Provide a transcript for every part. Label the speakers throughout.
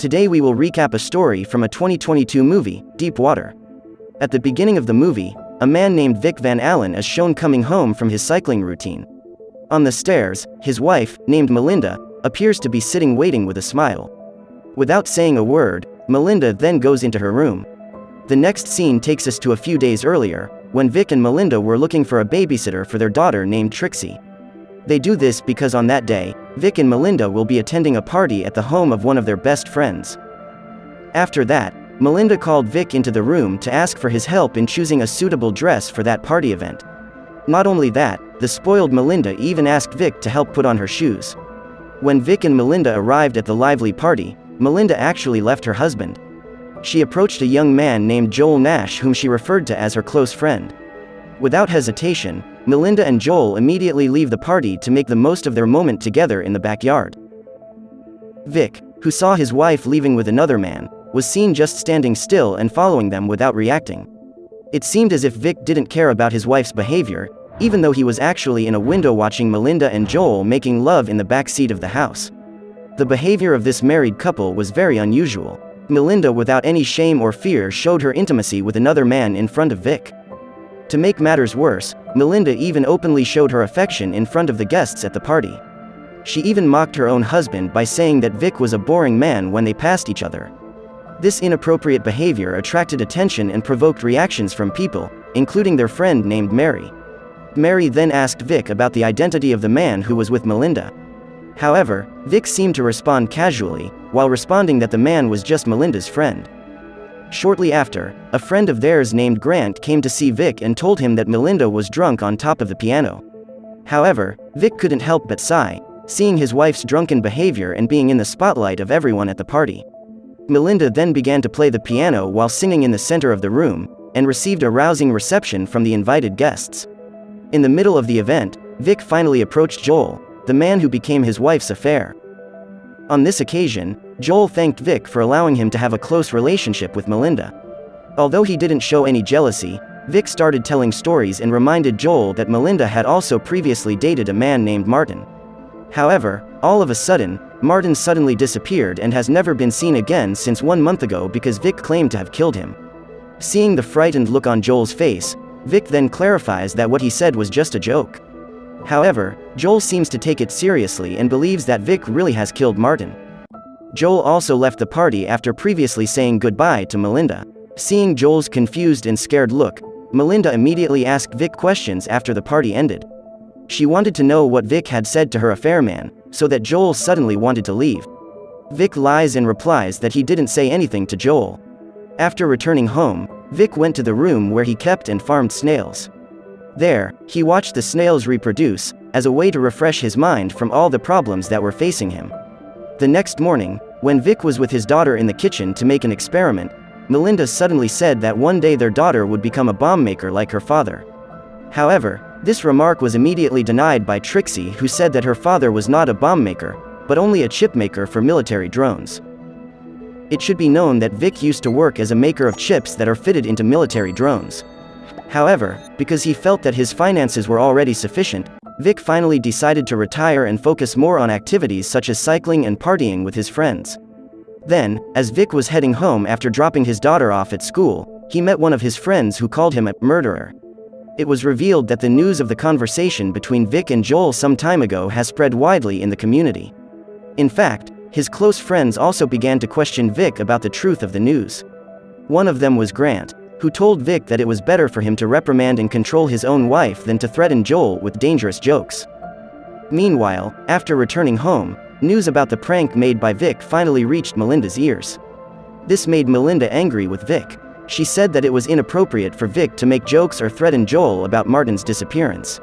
Speaker 1: Today we will recap a story from a 2022 movie, Deep Water. At the beginning of the movie, a man named Vic Van Allen is shown coming home from his cycling routine. On the stairs, his wife, named Melinda, appears to be sitting waiting with a smile. Without saying a word, Melinda then goes into her room. The next scene takes us to a few days earlier, when Vic and Melinda were looking for a babysitter for their daughter named Trixie. They do this because on that day, Vic and Melinda will be attending a party at the home of one of their best friends. After that, Melinda called Vic into the room to ask for his help in choosing a suitable dress for that party event. Not only that, the spoiled Melinda even asked Vic to help put on her shoes. When Vic and Melinda arrived at the lively party, Melinda actually left her husband. She approached a young man named Joel Nash whom she referred to as her close friend. Without hesitation, Melinda and Joel immediately leave the party to make the most of their moment together in the backyard. Vic, who saw his wife leaving with another man, was seen just standing still and following them without reacting. It seemed as if Vic didn't care about his wife's behavior, even though he was actually in a window watching Melinda and Joel making love in the back seat of the house. The behavior of this married couple was very unusual. Melinda, without any shame or fear, showed her intimacy with another man in front of Vic. To make matters worse, Melinda even openly showed her affection in front of the guests at the party. She even mocked her own husband by saying that Vic was a boring man when they passed each other. This inappropriate behavior attracted attention and provoked reactions from people, including their friend named Mary. Mary then asked Vic about the identity of the man who was with Melinda. However, Vic seemed to respond casually, while responding that the man was just Melinda's friend. Shortly after, a friend of theirs named Grant came to see Vic and told him that Melinda was drunk on top of the piano. However, Vic couldn't help but sigh, seeing his wife's drunken behavior and being in the spotlight of everyone at the party. Melinda then began to play the piano while singing in the center of the room, and received a rousing reception from the invited guests. In the middle of the event, Vic finally approached Joel, the man who became his wife's affair. On this occasion, Joel thanked Vic for allowing him to have a close relationship with Melinda. Although he didn't show any jealousy, Vic started telling stories and reminded Joel that Melinda had also previously dated a man named Martin. However, all of a sudden, Martin suddenly disappeared and has never been seen again since 1 month ago because Vic claimed to have killed him. Seeing the frightened look on Joel's face, Vic then clarifies that what he said was just a joke. However, Joel seems to take it seriously and believes that Vic really has killed Martin. Joel also left the party after previously saying goodbye to Melinda. Seeing Joel's confused and scared look, Melinda immediately asked Vic questions after the party ended. She wanted to know what Vic had said to her affair man, so that Joel suddenly wanted to leave. Vic lies and replies that he didn't say anything to Joel. After returning home, Vic went to the room where he kept and farmed snails. There, he watched the snails reproduce, as a way to refresh his mind from all the problems that were facing him. The next morning, when Vic was with his daughter in the kitchen to make an experiment, Melinda suddenly said that one day their daughter would become a bomb maker like her father. However, this remark was immediately denied by Trixie, who said that her father was not a bomb maker, but only a chip maker for military drones. It should be known that Vic used to work as a maker of chips that are fitted into military drones. However, because he felt that his finances were already sufficient, Vic finally decided to retire and focus more on activities such as cycling and partying with his friends. Then, as Vic was heading home after dropping his daughter off at school, he met one of his friends who called him a murderer. It was revealed that the news of the conversation between Vic and Joel some time ago has spread widely in the community. In fact, his close friends also began to question Vic about the truth of the news. One of them was Grant, who told Vic that it was better for him to reprimand and control his own wife than to threaten Joel with dangerous jokes. Meanwhile, after returning home, news about the prank made by Vic finally reached Melinda's ears. This made Melinda angry with Vic. She said that it was inappropriate for Vic to make jokes or threaten Joel about Martin's disappearance.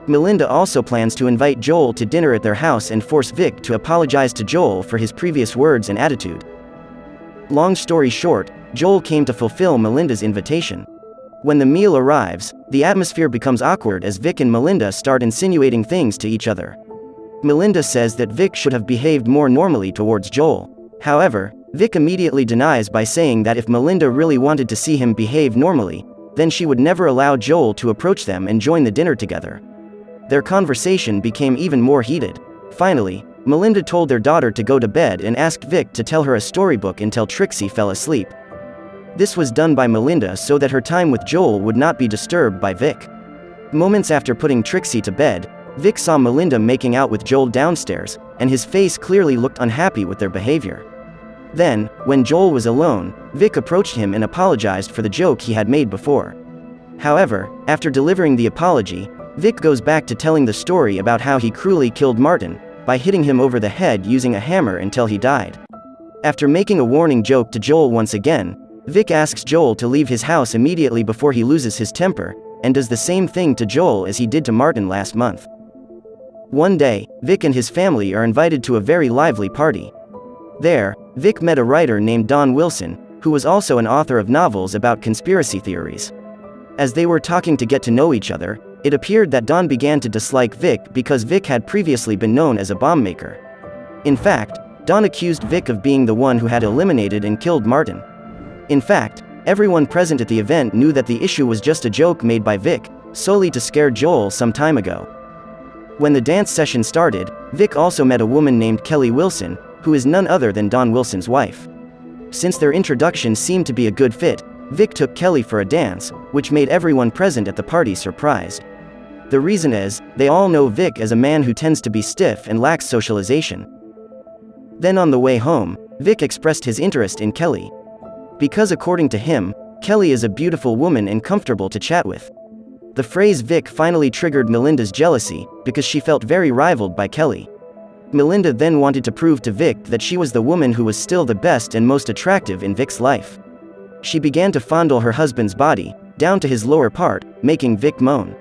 Speaker 1: Melinda also plans to invite Joel to dinner at their house and force Vic to apologize to Joel for his previous words and attitude. Long story short, Joel came to fulfill Melinda's invitation. When the meal arrives, the atmosphere becomes awkward as Vic and Melinda start insinuating things to each other. Melinda says that Vic should have behaved more normally towards Joel. However, Vic immediately denies by saying that if Melinda really wanted to see him behave normally, then she would never allow Joel to approach them and join the dinner together. Their conversation became even more heated. Finally, Melinda told their daughter to go to bed and asked Vic to tell her a storybook until Trixie fell asleep. This was done by Melinda so that her time with Joel would not be disturbed by Vic. Moments after putting Trixie to bed, Vic saw Melinda making out with Joel downstairs, and his face clearly looked unhappy with their behavior. Then, when Joel was alone, Vic approached him and apologized for the joke he had made before. However, after delivering the apology, Vic goes back to telling the story about how he cruelly killed Martin by hitting him over the head using a hammer until he died. After making a warning joke to Joel once again, Vic asks Joel to leave his house immediately before he loses his temper, and does the same thing to Joel as he did to Martin last month. One day, Vic and his family are invited to a very lively party. There, Vic met a writer named Don Wilson, who was also an author of novels about conspiracy theories. As they were talking to get to know each other, it appeared that Don began to dislike Vic because Vic had previously been known as a bomb maker. In fact, Don accused Vic of being the one who had eliminated and killed Martin. In fact, everyone present at the event knew that the issue was just a joke made by Vic, solely to scare Joel some time ago. When the dance session started, Vic also met a woman named Kelly Wilson, who is none other than Don Wilson's wife. Since their introduction seemed to be a good fit, Vic took Kelly for a dance, which made everyone present at the party surprised. The reason is, they all know Vic as a man who tends to be stiff and lacks socialization. Then on the way home, Vic expressed his interest in Kelly. Because according to him, Kelly is a beautiful woman and comfortable to chat with. The phrase Vic finally triggered Melinda's jealousy, because she felt very rivaled by Kelly. Melinda then wanted to prove to Vic that she was the woman who was still the best and most attractive in Vic's life. She began to fondle her husband's body, down to his lower part, making Vic moan.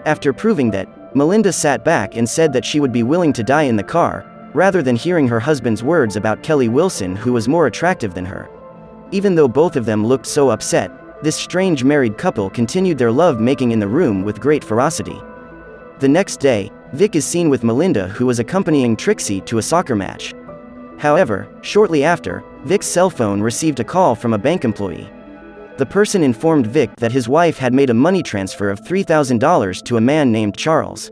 Speaker 1: After proving that, Melinda sat back and said that she would be willing to die in the car, rather than hearing her husband's words about Kelly Wilson, who was more attractive than her. Even though both of them looked so upset, this strange married couple continued their love-making in the room with great ferocity. The next day, Vic is seen with Melinda, who was accompanying Trixie to a soccer match. However, shortly after, Vic's cell phone received a call from a bank employee. The person informed Vic that his wife had made a money transfer of $3,000 to a man named Charles.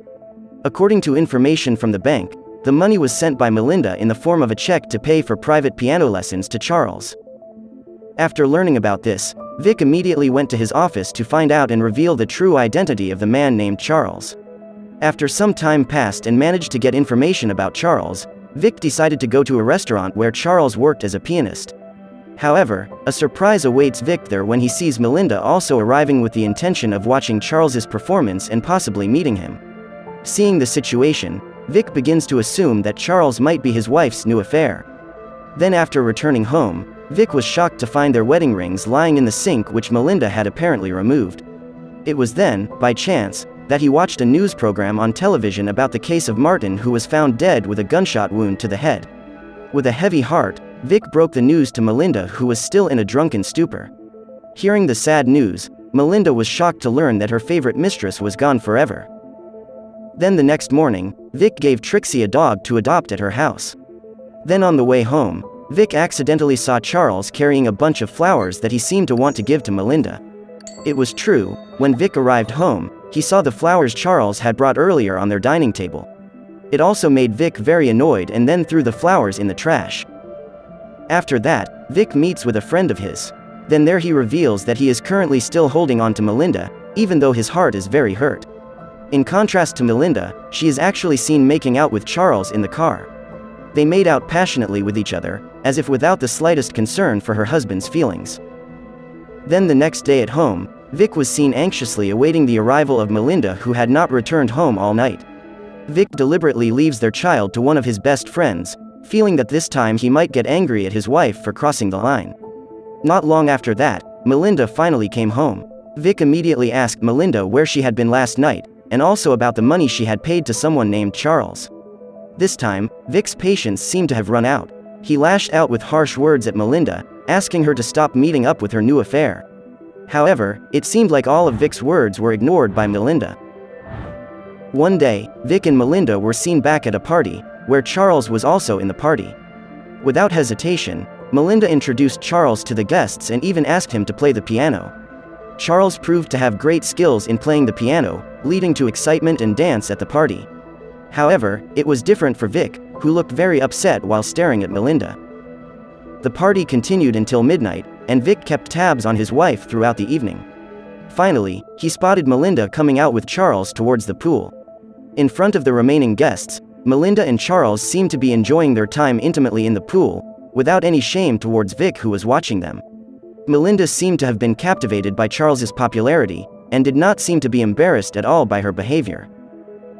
Speaker 1: According to information from the bank, the money was sent by Melinda in the form of a check to pay for private piano lessons to Charles. After learning about this, Vic immediately went to his office to find out and reveal the true identity of the man named Charles. After some time passed and managed to get information about Charles, Vic decided to go to a restaurant where Charles worked as a pianist. However, a surprise awaits Vic there when he sees Melinda also arriving with the intention of watching Charles's performance and possibly meeting him. Seeing the situation, Vic begins to assume that Charles might be his wife's new affair. Then after returning home, Vic was shocked to find their wedding rings lying in the sink, which Melinda had apparently removed. It was then, by chance, that he watched a news program on television about the case of Martin, who was found dead with a gunshot wound to the head. With a heavy heart, Vic broke the news to Melinda, who was still in a drunken stupor. Hearing the sad news, Melinda was shocked to learn that her favorite mistress was gone forever. Then the next morning, Vic gave Trixie a dog to adopt at her house. Then on the way home, Vic accidentally saw Charles carrying a bunch of flowers that he seemed to want to give to Melinda. It was true, when Vic arrived home, he saw the flowers Charles had brought earlier on their dining table. It also made Vic very annoyed and then threw the flowers in the trash. After that, Vic meets with a friend of his. Then there he reveals that he is currently still holding on to Melinda, even though his heart is very hurt. In contrast to Melinda, she is actually seen making out with Charles in the car. They made out passionately with each other, as if without the slightest concern for her husband's feelings. Then the next day at home, Vic was seen anxiously awaiting the arrival of Melinda, who had not returned home all night. Vic deliberately leaves their child to one of his best friends, feeling that this time he might get angry at his wife for crossing the line. Not long after that, Melinda finally came home. Vic immediately asked Melinda where she had been last night, and also about the money she had paid to someone named Charles. This time, Vic's patience seemed to have run out. He lashed out with harsh words at Melinda, asking her to stop meeting up with her new affair. However, it seemed like all of Vic's words were ignored by Melinda. One day, Vic and Melinda were seen back at a party, where Charles was also in the party. Without hesitation, Melinda introduced Charles to the guests and even asked him to play the piano. Charles proved to have great skills in playing the piano, leading to excitement and dance at the party. However, it was different for Vic, who looked very upset while staring at Melinda. The party continued until midnight, and Vic kept tabs on his wife throughout the evening. Finally, he spotted Melinda coming out with Charles towards the pool. In front of the remaining guests, Melinda and Charles seemed to be enjoying their time intimately in the pool, without any shame towards Vic, who was watching them. Melinda seemed to have been captivated by Charles's popularity, and did not seem to be embarrassed at all by her behavior.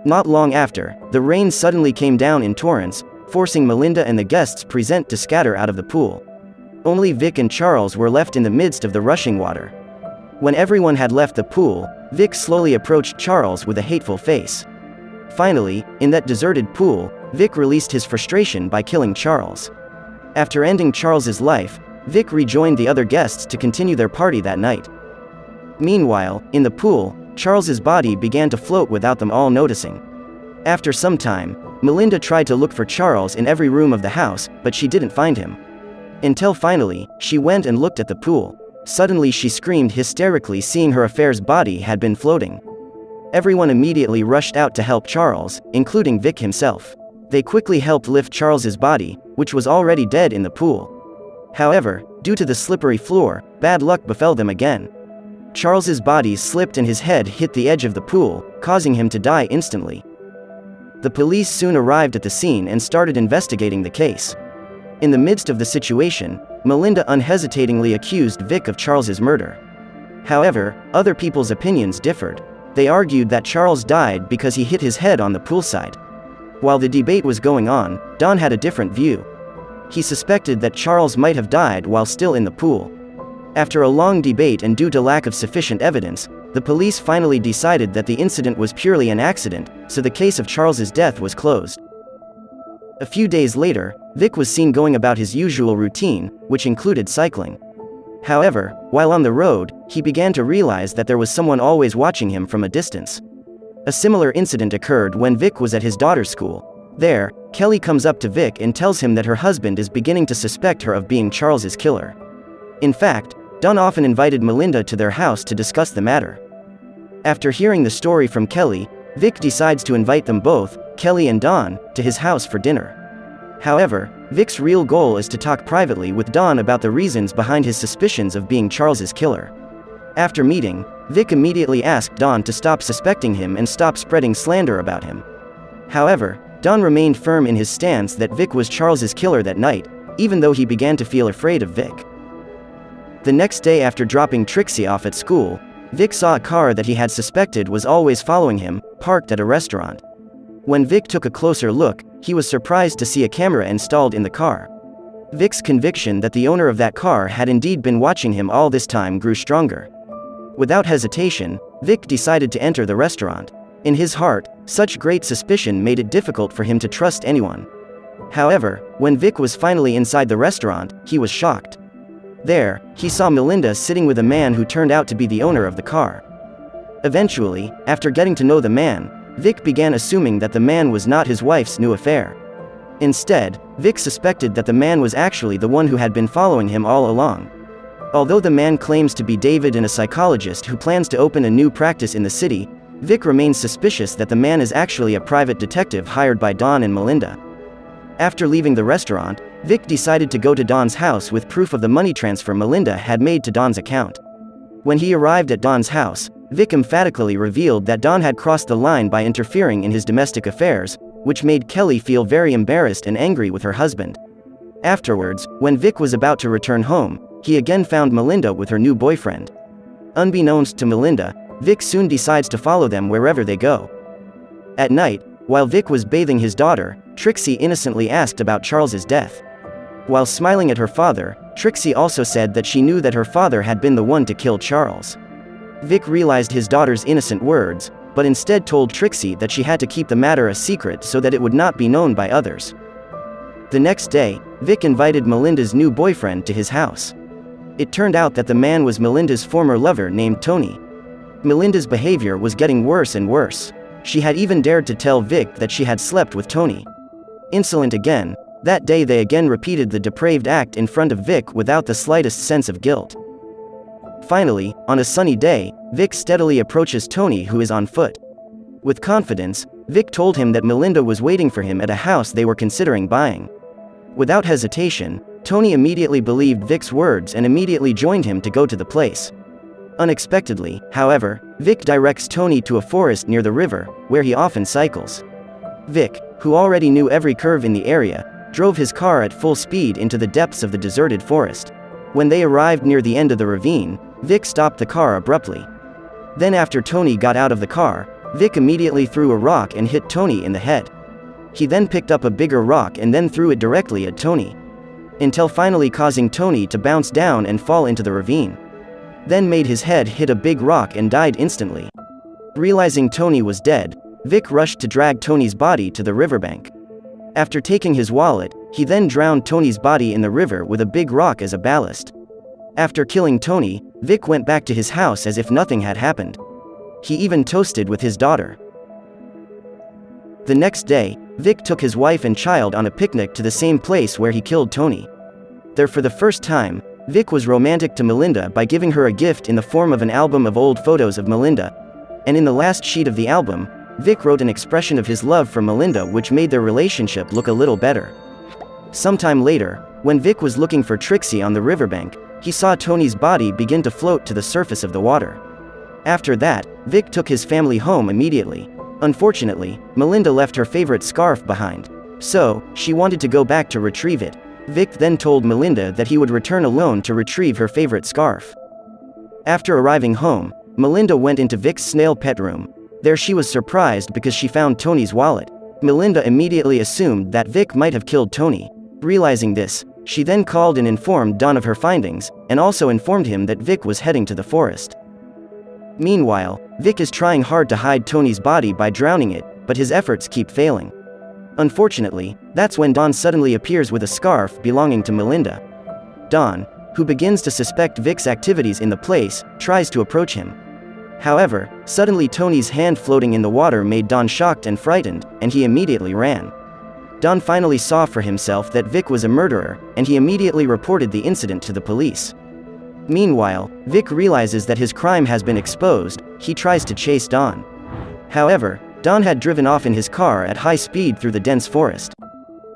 Speaker 1: Not long after, the rain suddenly came down in torrents, forcing Melinda and the guests present to scatter out of the pool. Only Vic and Charles were left in the midst of the rushing water. When everyone had left the pool, Vic slowly approached Charles with a hateful face. Finally, in that deserted pool, Vic released his frustration by killing Charles. After ending Charles's life, Vic rejoined the other guests to continue their party that night. Meanwhile, in the pool, Charles's body began to float without them all noticing. After some time, Melinda tried to look for Charles in every room of the house, but she didn't find him. Until finally, she went and looked at the pool. Suddenly she screamed hysterically, seeing her affair's body had been floating. Everyone immediately rushed out to help Charles, including Vic himself. They quickly helped lift Charles's body, which was already dead, in the pool. However, due to the slippery floor, bad luck befell them again. Charles's body slipped and his head hit the edge of the pool, causing him to die instantly. The police soon arrived at the scene and started investigating the case. In the midst of the situation, Melinda unhesitatingly accused Vic of Charles's murder. However, other people's opinions differed. They argued that Charles died because he hit his head on the poolside. While the debate was going on, Don had a different view. He suspected that Charles might have died while still in the pool. After a long debate and due to lack of sufficient evidence, the police finally decided that the incident was purely an accident, so the case of Charles's death was closed. A few days later, Vic was seen going about his usual routine, which included cycling. However, while on the road, he began to realize that there was someone always watching him from a distance. A similar incident occurred when Vic was at his daughter's school. There, Kelly comes up to Vic and tells him that her husband is beginning to suspect her of being Charles's killer. In fact, Don often invited Melinda to their house to discuss the matter. After hearing the story from Kelly, Vic decides to invite them both, Kelly and Don, to his house for dinner. However, Vic's real goal is to talk privately with Don about the reasons behind his suspicions of being Charles's killer. After meeting, Vic immediately asked Don to stop suspecting him and stop spreading slander about him. However, Don remained firm in his stance that Vic was Charles's killer that night, even though he began to feel afraid of Vic. The next day, after dropping Trixie off at school, Vic saw a car that he had suspected was always following him, parked at a restaurant. When Vic took a closer look, he was surprised to see a camera installed in the car. Vic's conviction that the owner of that car had indeed been watching him all this time grew stronger. Without hesitation, Vic decided to enter the restaurant. In his heart, such great suspicion made it difficult for him to trust anyone. However, when Vic was finally inside the restaurant, he was shocked. There, he saw Melinda sitting with a man who turned out to be the owner of the car. Eventually, after getting to know the man, Vic began assuming that the man was not his wife's new affair. Instead, Vic suspected that the man was actually the one who had been following him all along. Although the man claims to be David and a psychologist who plans to open a new practice in the city, Vic remains suspicious that the man is actually a private detective hired by Don and Melinda. After leaving the restaurant, Vic decided to go to Don's house with proof of the money transfer Melinda had made to Don's account. When he arrived at Don's house, Vic emphatically revealed that Don had crossed the line by interfering in his domestic affairs, which made Kelly feel very embarrassed and angry with her husband. Afterwards, when Vic was about to return home, he again found Melinda with her new boyfriend. Unbeknownst to Melinda, Vic soon decides to follow them wherever they go. At night, while Vic was bathing his daughter, Trixie innocently asked about Charles's death. While smiling at her father, Trixie also said that she knew that her father had been the one to kill Charles. Vic realized his daughter's innocent words, but instead told Trixie that she had to keep the matter a secret so that it would not be known by others. The next day, Vic invited Melinda's new boyfriend to his house. It turned out that the man was Melinda's former lover named Tony. Melinda's behavior was getting worse and worse. She had even dared to tell Vic that she had slept with Tony. Insolent again, that day they again repeated the depraved act in front of Vic without the slightest sense of guilt. Finally, on a sunny day, Vic steadily approaches Tony, who is on foot. With confidence, Vic told him that Melinda was waiting for him at a house they were considering buying. Without hesitation, Tony immediately believed Vic's words and immediately joined him to go to the place. Unexpectedly, however, Vic directs Tony to a forest near the river, where he often cycles. Vic, who already knew every curve in the area, drove his car at full speed into the depths of the deserted forest. When they arrived near the end of the ravine, Vic stopped the car abruptly. Then after Tony got out of the car, Vic immediately threw a rock and hit Tony in the head. He then picked up a bigger rock and then threw it directly at Tony, until finally causing Tony to bounce down and fall into the ravine. Then made his head hit a big rock and died instantly. Realizing Tony was dead, Vic rushed to drag Tony's body to the riverbank. After taking his wallet, he then drowned Tony's body in the river with a big rock as a ballast. After killing Tony, Vic went back to his house as if nothing had happened. He even toasted with his daughter. The next day, Vic took his wife and child on a picnic to the same place where he killed Tony. There for the first time, Vic was romantic to Melinda by giving her a gift in the form of an album of old photos of Melinda. And in the last sheet of the album, Vic wrote an expression of his love for Melinda which made their relationship look a little better. Sometime later, when Vic was looking for Trixie on the riverbank, he saw Tony's body begin to float to the surface of the water. After that, Vic took his family home immediately. Unfortunately, Melinda left her favorite scarf behind. So, she wanted to go back to retrieve it. Vic then told Melinda that he would return alone to retrieve her favorite scarf. After arriving home, Melinda went into Vic's snail pet room. There she was surprised because she found Tony's wallet. Melinda immediately assumed that Vic might have killed Tony. Realizing this, she then called and informed Don of her findings, and also informed him that Vic was heading to the forest. Meanwhile, Vic is trying hard to hide Tony's body by drowning it, but his efforts keep failing. Unfortunately, that's when Don suddenly appears with a scarf belonging to Melinda. Don, who begins to suspect Vic's activities in the place, tries to approach him. However, suddenly Tony's hand floating in the water made Don shocked and frightened, and he immediately ran. Don finally saw for himself that Vic was a murderer, and he immediately reported the incident to the police. Meanwhile, Vic realizes that his crime has been exposed. He tries to chase Don. However, Don had driven off in his car at high speed through the dense forest.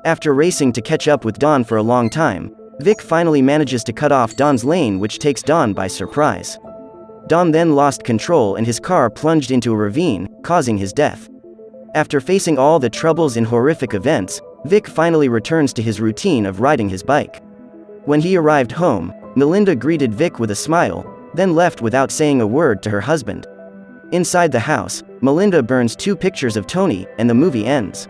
Speaker 1: After racing to catch up with Don for a long time, Vic finally manages to cut off Don's lane, which takes Don by surprise. Don then lost control and his car plunged into a ravine, causing his death. After facing all the troubles and horrific events, Vic finally returns to his routine of riding his bike. When he arrived home, Melinda greeted Vic with a smile, then left without saying a word to her husband. Inside the house, Melinda burns 2 pictures of Tony, and the movie ends.